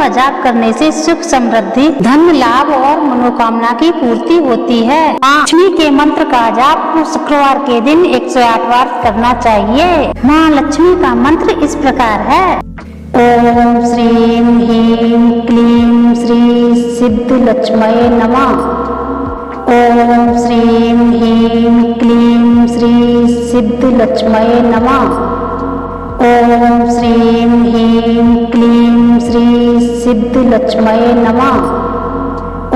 का जाप करने से सुख समृद्धि, धन लाभ और मनोकामना की पूर्ति होती है। लक्ष्मी के मंत्र का जाप शुक्रवार के दिन 108 बार करना चाहिए। माँ लक्ष्मी का मंत्र इस प्रकार है। ओम श्रीं ह्रीं क्लीं श्री सिद्धलक्ष्म्यै नमः। ओम श्रीं ह्रीं क्लीं श्री सिद्धलक्ष्म्यै नमः। ओम श्रीं ह्रीं क्लीं श्री सिद्धलक्ष्म्यै नमः।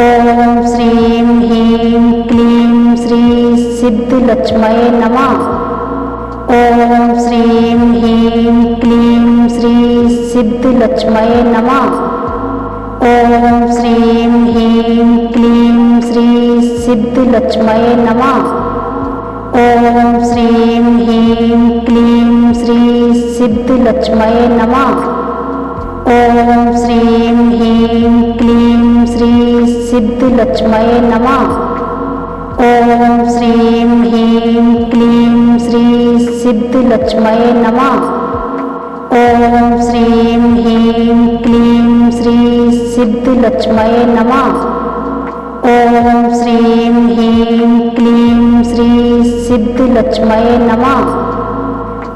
ओम श्रीं ह्रीं क्लीं श्री सिद्धलक्ष्म्यै नमः। ओम श्रीं ह्रीं क्लीं श्री सिद्धलक्ष्म्यै नमः। ओम श्रीं ह्रीं क्लीं श्री सिद्धलक्ष्म्यै नमः। ओम श्रीं ह्रीं क्लीं श्री सिद्धलक्ष्म्यै नमः। ओम श्रीं ह्रीं क्लीं श्री सिद्धलक्ष्म्यै नमः। ओम श्रीं ह्रीं क्लीं श्री सिद्धलक्ष्म्यै नमः। ओम श्रीं ह्रीं क्लीं श्री सिद्धलक्ष्म्यै नमः। ओम श्रीं ह्रीं क्लीं श्री सिद्धलक्ष्म्यै नमः।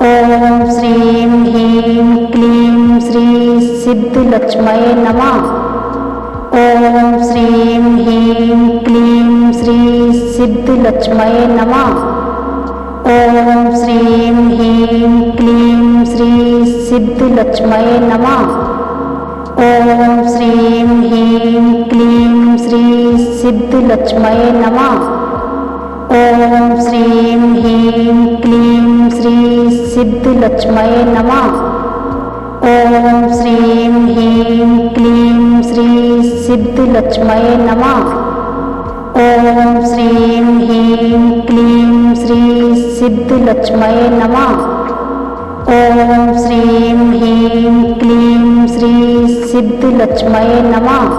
ओम श्रीं ह्रीं क्लीं श्री सिद्धलक्ष्म्यै नमः। ओम श्रीं ह्रीं क्लीं श्री सिद्धलक्ष्म्यै नमः। ओम श्रीं ह्रीं क्लीं श्री सिद्धलक्ष्म्यै नमः। ओम श्रीं ह्रीं क्लीं श्री सिद्धलक्ष्म्यै नमः। ओम श्रीं ह्रीं क्लीं श्री सिद्धलक्ष्म्यै नमः। ओम श्रीं ह्रीं क्लीं श्री सिद्धलक्ष्म्यै नमः। ओम श्रीं ह्रीं क्लीं श्री सिद्धलक्ष्म्यै नमः। ओम श्रीं ह्रीं क्लीं श्री सिद्धलक्ष्म्यै नमः।